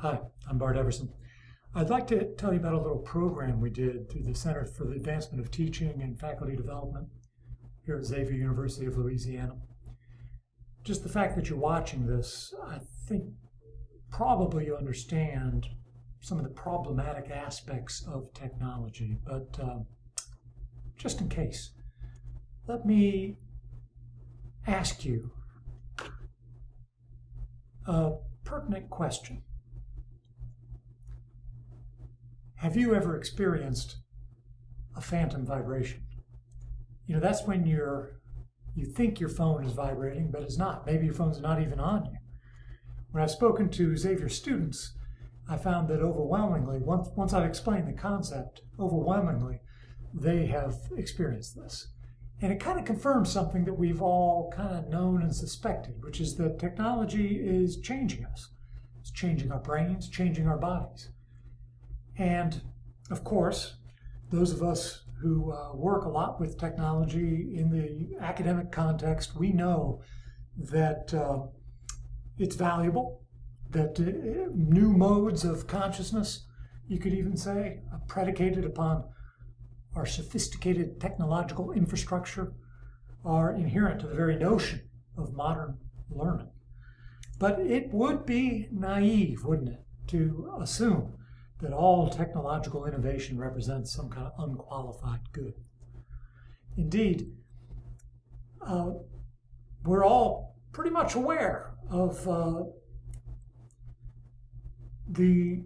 Hi, I'm Bart Everson. I'd like to tell you about a little program we did through the Center for the Advancement of Teaching and Faculty Development here at Xavier University of Louisiana. Just the fact that you're watching this, I think probably you understand some of the problematic aspects of technology, but just in case, let me ask you a pertinent question. Have you ever experienced a phantom vibration? You know, that's when you think your phone is vibrating, but it's not. Maybe your phone's not even on you. When I've spoken to Xavier students, I found that overwhelmingly, once I've explained the concept, overwhelmingly, they have experienced this. And it kind of confirms something that we've all kind of known and suspected, which is that technology is changing us. It's changing our brains, changing our bodies. And of course, those of us who work a lot with technology in the academic context, we know that it's valuable, that new modes of consciousness, you could even say, predicated upon our sophisticated technological infrastructure, are inherent to the very notion of modern learning. But it would be naive, wouldn't it, to assume that all technological innovation represents some kind of unqualified good. Indeed, we're all pretty much aware of the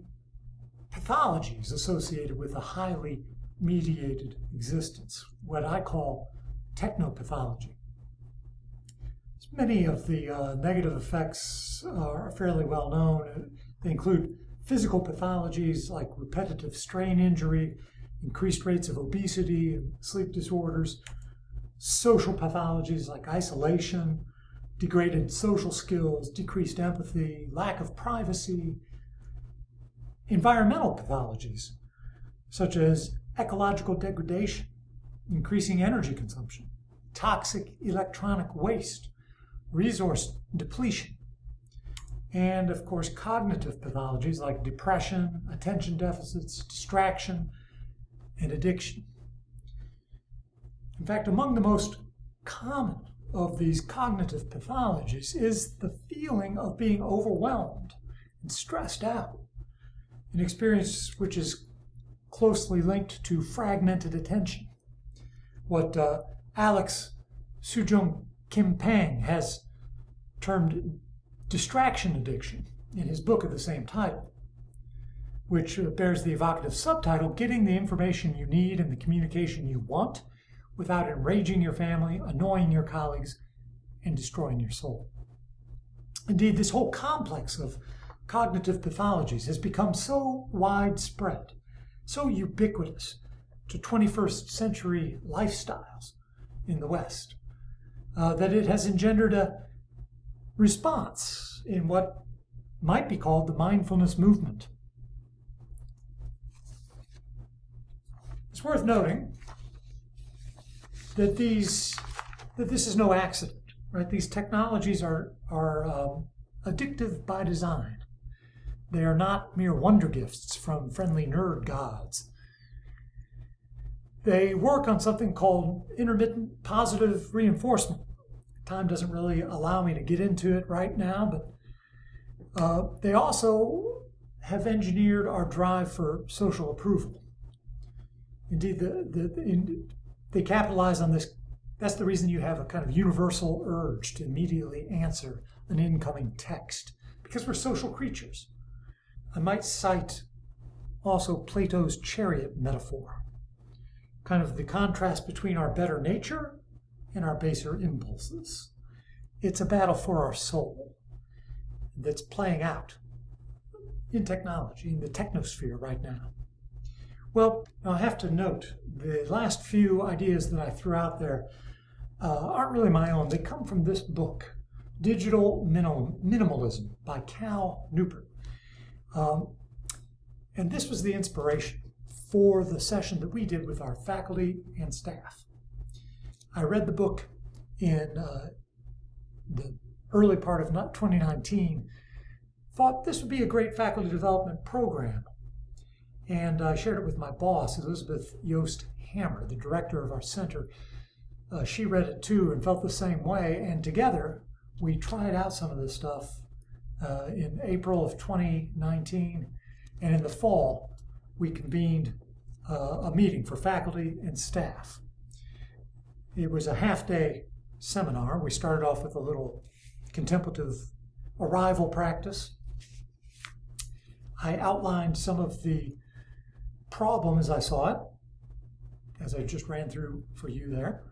pathologies associated with a highly mediated existence, what I call technopathology. Many of the negative effects are fairly well known. They include physical pathologies like repetitive strain injury, increased rates of obesity and sleep disorders, social pathologies like isolation, degraded social skills, decreased empathy, lack of privacy, environmental pathologies such as ecological degradation, increasing energy consumption, toxic electronic waste, resource depletion, and of course cognitive pathologies like depression, attention deficits, distraction, and addiction. In fact, among the most common of these cognitive pathologies is the feeling of being overwhelmed and stressed out, an experience which is closely linked to fragmented attention, what Alex Sujung Kim Pang has termed distraction addiction in his book of the same title, which bears the evocative subtitle, Getting the Information You Need and the Communication You Want Without Enraging Your Family, Annoying Your Colleagues, and Destroying Your Soul. Indeed, this whole complex of cognitive pathologies has become so widespread, so ubiquitous to 21st century lifestyles in the West, that it has engendered a response in what might be called the mindfulness movement. It's worth noting that this is no accident, right? These technologies are addictive by design. They are not mere wonder gifts from friendly nerd gods. They work on something called intermittent positive reinforcement. Time doesn't really allow me to get into it right now, but they also have engineered our drive for social approval. Indeed, they capitalize on this. That's the reason you have a kind of universal urge to immediately answer an incoming text, because we're social creatures. I might cite also Plato's chariot metaphor, kind of the contrast between our better nature and our baser impulses. It's a battle for our soul that's playing out in technology, in the technosphere right now. Well, I have to note, the last few ideas that I threw out there aren't really my own. They come from this book, Digital Minimalism by Cal Newport. And this was the inspiration for the session that we did with our faculty and staff. I read the book in the early part of 2019 thought this would be a great faculty development program. And I shared it with my boss, Elizabeth Yost Hammer, the director of our center. She read it too and felt the same way. And together, we tried out some of this stuff in April of 2019. And in the fall, we convened a meeting for faculty and staff. It was a half-day seminar. We started off with a little contemplative arrival practice. I outlined some of the problem as I saw it, as I just ran through for you there.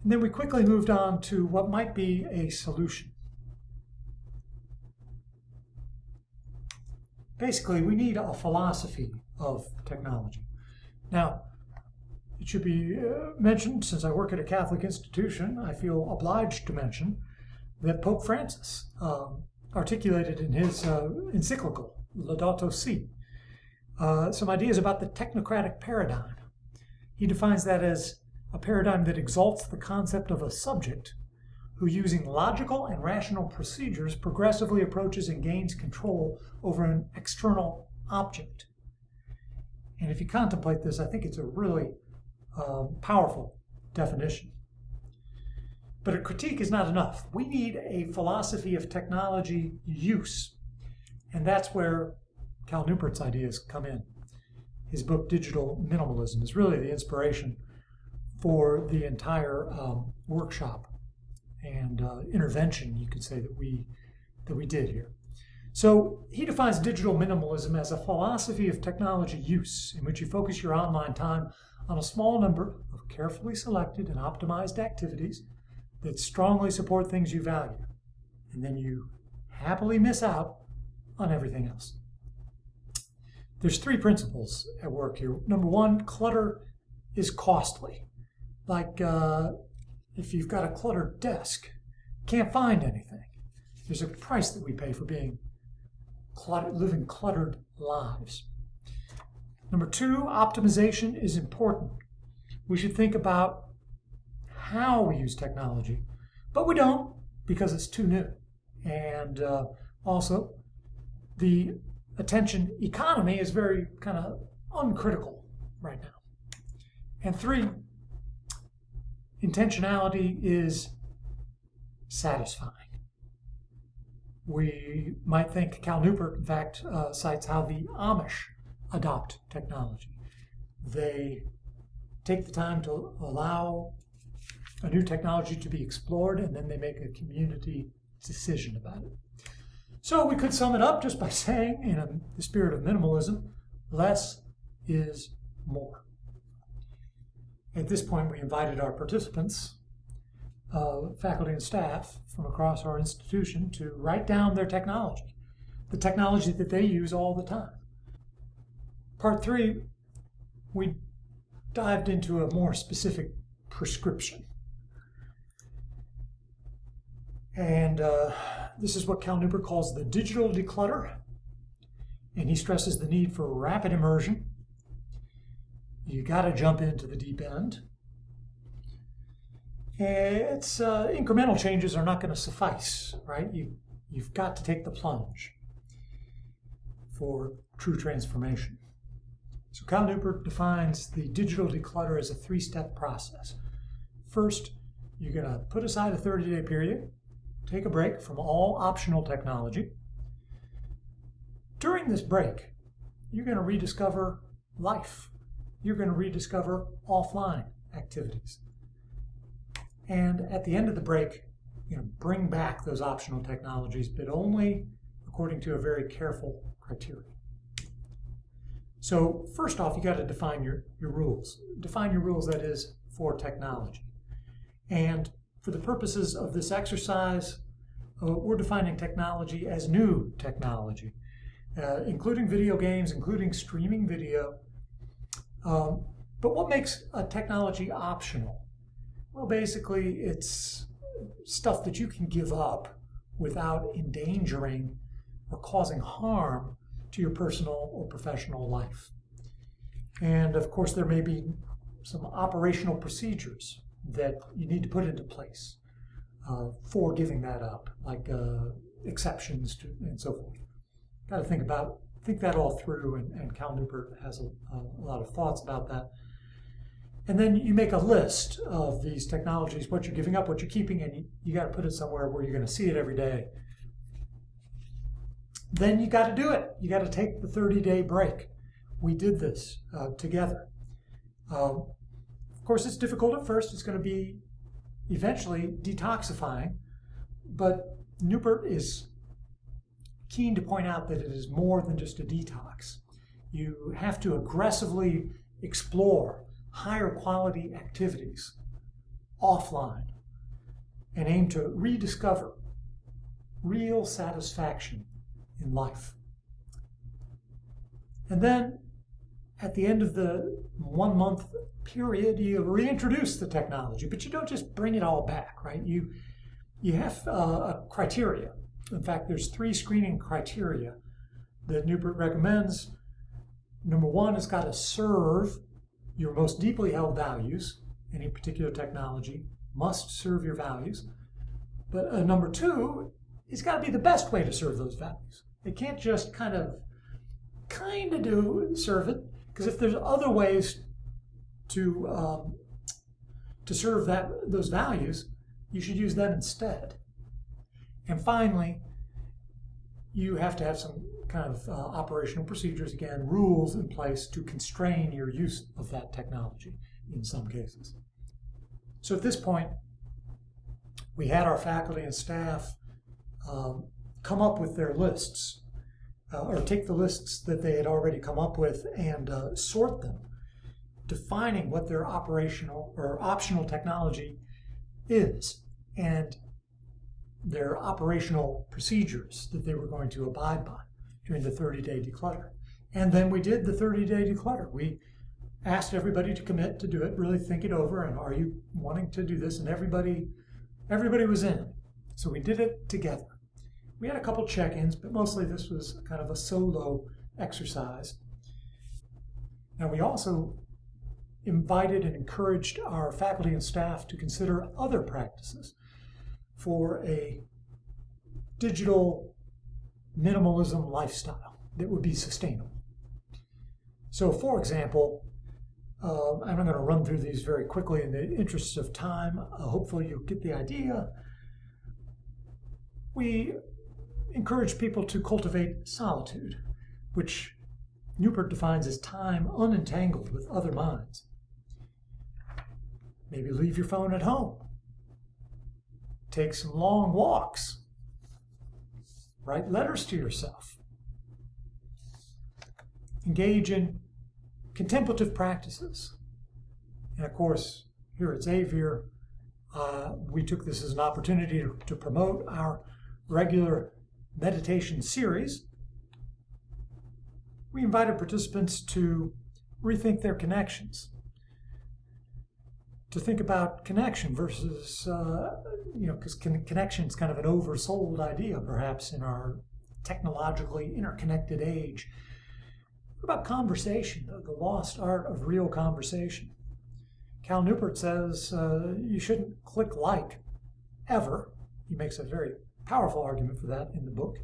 And then we quickly moved on to what might be a solution. Basically, we need a philosophy of technology. Now, it should be mentioned, since I work at a Catholic institution, I feel obliged to mention that Pope Francis articulated in his encyclical, Laudato Si, some ideas about the technocratic paradigm. He defines that as a paradigm that exalts the concept of a subject who, using logical and rational procedures, progressively approaches and gains control over an external object. And if you contemplate this, I think it's a really powerful definition. But a critique is not enough. We need a philosophy of technology use. And that's where Cal Newport's ideas come in. His book, Digital Minimalism, is really the inspiration for the entire workshop and intervention, you could say, that we did here. So he defines digital minimalism as a philosophy of technology use in which you focus your online time on a small number of carefully selected and optimized activities that strongly support things you value, and then you happily miss out on everything else. There's 3 principles at work here. Number 1, clutter is costly. Like if you've got a cluttered desk, can't find anything. There's a price that we pay for being living cluttered lives. Number 2, optimization is important. We should think about how we use technology, but we don't because it's too new. And also, the attention economy is very kind of uncritical right now. And 3, intentionality is satisfying. We might think Cal Newport, in fact, cites how the Amish adopt technology. They take the time to allow a new technology to be explored, and then they make a community decision about it. So we could sum it up just by saying, in the spirit of minimalism, less is more. At this point, we invited our participants, faculty and staff from across our institution, to write down their technology, the technology that they use all the time. Part 3, we dived into a more specific prescription. And this is what Cal Newport calls the digital declutter. And he stresses the need for rapid immersion. You got to jump into the deep end. It's incremental changes are not going to suffice, right? You've got to take the plunge for true transformation. So Cal Newport defines the digital declutter as a 3-step process. First, you're going to put aside a 30-day period, take a break from all optional technology. During this break, you're going to rediscover life. You're going to rediscover offline activities. And at the end of the break, bring back those optional technologies, but only according to a very careful criteria. So first off, you got to define your rules. Define your rules, that is, for technology. And for the purposes of this exercise, we're defining technology as new technology, including video games, including streaming video. But what makes a technology optional? Well, basically, it's stuff that you can give up without endangering or causing harm to your personal or professional life. And of course, there may be some operational procedures that you need to put into place for giving that up, like exceptions to, and so forth. Got to think that all through, and Cal Newport has a lot of thoughts about that. And then you make a list of these technologies, what you're giving up, what you're keeping, and you got to put it somewhere where you're going to see it every day. Then you got to do it. You got to take the 30-day break. We did this together. Of course, it's difficult at first. It's going to be eventually detoxifying, but Newport is keen to point out that it is more than just a detox. You have to aggressively explore higher quality activities offline and aim to rediscover real satisfaction in life. And then at the end of the 1 month period, you reintroduce the technology, but you don't just bring it all back, right? You have a criteria. In fact, there's 3 screening criteria that Newport recommends. Number 1, it's got to serve your most deeply held values. Any particular technology must serve your values. But number 2, it's got to be the best way to serve those values. It can't just kind of serve it, because if there's other ways to serve those values, you should use them instead. And finally, you have to have some kind of operational procedures, again, rules in place to constrain your use of that technology in some cases. So at this point, we had our faculty and staff come up with their lists, or take the lists that they had already come up with and sort them, defining what their operational or optional technology is, and their operational procedures that they were going to abide by during the 30-day declutter. And then we did the 30-day declutter. We asked everybody to commit to do it, really think it over, and are you wanting to do this? And everybody was in. So we did it together. We had a couple check-ins, but mostly this was kind of a solo exercise. Now we also invited and encouraged our faculty and staff to consider other practices for a digital minimalism lifestyle that would be sustainable. So for example, I'm going to run through these very quickly in the interest of time. Hopefully you'll get the idea. We encourage people to cultivate solitude, which Newport defines as time unentangled with other minds. Maybe leave your phone at home. Take some long walks. Write letters to yourself. Engage in contemplative practices. And of course, here at Xavier, we took this as an opportunity to promote our regular meditation series. We invited participants to rethink their connections, to think about connection versus, because connection is kind of an oversold idea, perhaps, in our technologically interconnected age. What about conversation, the lost art of real conversation? Cal Newport says you shouldn't click like, ever. He makes a very powerful argument for that in the book.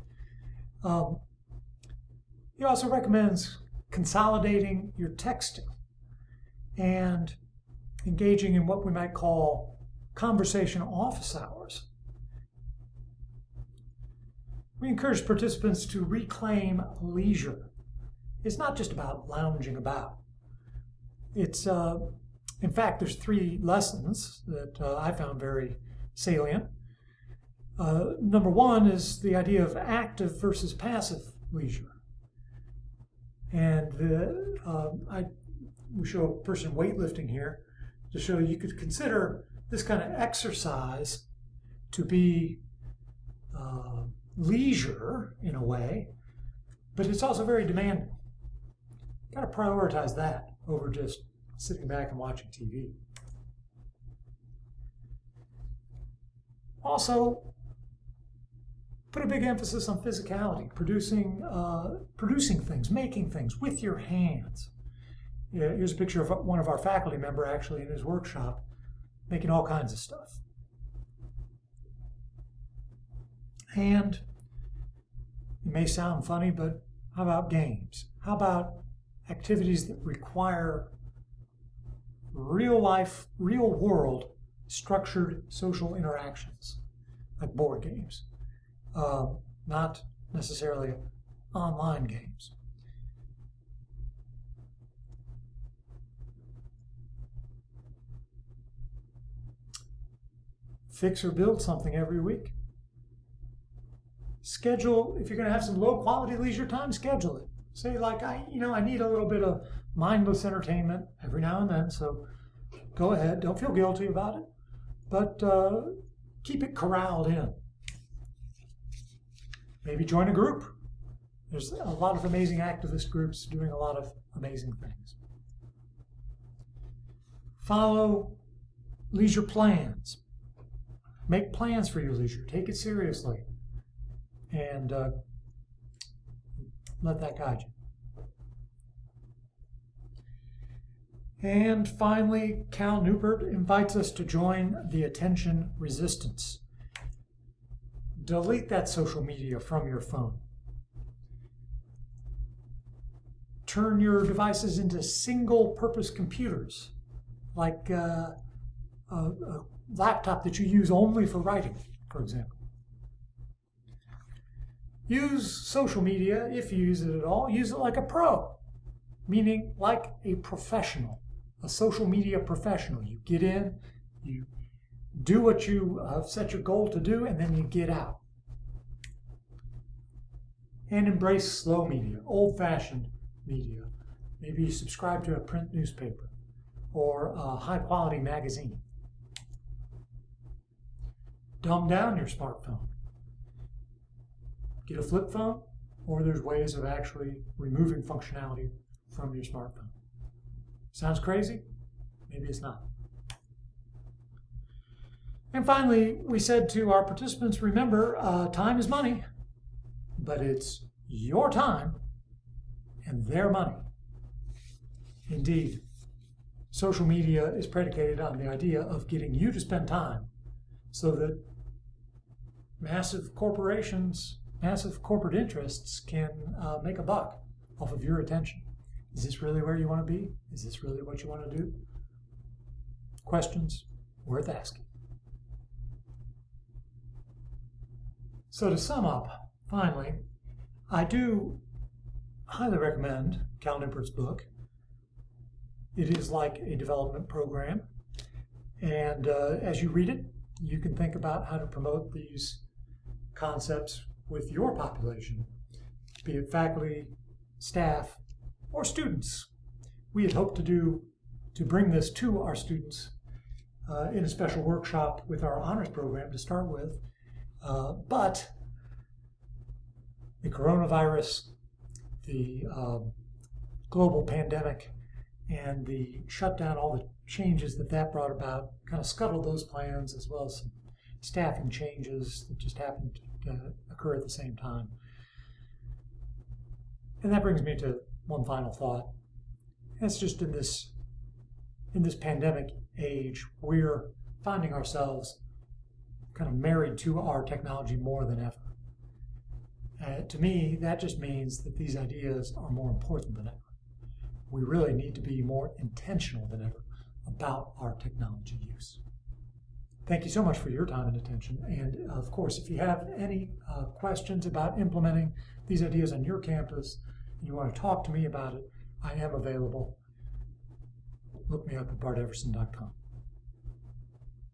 He also recommends consolidating your texting and engaging in what we might call conversation office hours. We encourage participants to reclaim leisure. It's not just about lounging about. It's, in fact, there's 3 lessons that I found very salient. Number 1 is the idea of active versus passive leisure. And we show a person weightlifting here to show you could consider this kind of exercise to be leisure in a way, but it's also very demanding. Got to prioritize that over just sitting back and watching TV. Also, put a big emphasis on physicality, producing things, making things with your hands. Here's a picture of one of our faculty member actually in his workshop making all kinds of stuff. And It may sound funny, but how about games? How about activities that require real life, real world structured social interactions, like board games, not necessarily online games. Fix or build something every week. Schedule, if you're going to have some low quality leisure time, schedule it. Say like, I need a little bit of mindless entertainment every now and then, so go ahead. Don't feel guilty about it, but keep it corralled in. Maybe join a group. There's a lot of amazing activist groups doing a lot of amazing things. Follow leisure plans. Make plans for your leisure. Take it seriously. And let that guide you. And finally, Cal Newport invites us to join the attention resistance. Delete that social media from your phone. Turn your devices into single-purpose computers, like a laptop that you use only for writing, for example. Use social media, if you use it at all, use it like a pro, meaning like a professional, a social media professional. You get in, you do what you set your goal to do, and then you get out. And embrace slow media, old-fashioned media. Maybe you subscribe to a print newspaper or a high-quality magazine. Dumb down your smartphone. Get a flip phone, or there's ways of actually removing functionality from your smartphone. Sounds crazy? Maybe it's not. And finally, we said to our participants, remember, time is money, but it's your time and their money. Indeed, social media is predicated on the idea of getting you to spend time so that massive corporations, massive corporate interests can make a buck off of your attention. Is this really where you want to be? Is this really what you want to do? Questions worth asking. So to sum up, finally, I do highly recommend Cal Newport's book. It is like a development program, and as you read it, you can think about how to promote these concepts with your population, be it faculty, staff, or students. We had hoped to bring this to our students in a special workshop with our honors program to start with, but the coronavirus, the global pandemic, and the shutdown, all the changes that brought about, kind of scuttled those plans, as well as some staffing changes that just happened to occur at the same time. And that brings me to one final thought. It's just in this pandemic age, we're finding ourselves kind of married to our technology more than ever. To me, that just means that these ideas are more important than ever. We really need to be more intentional than ever about our technology use. Thank you so much for your time and attention. And of course, if you have any questions about implementing these ideas on your campus, and you want to talk to me about it, I am available. Look me up at barteverson.com.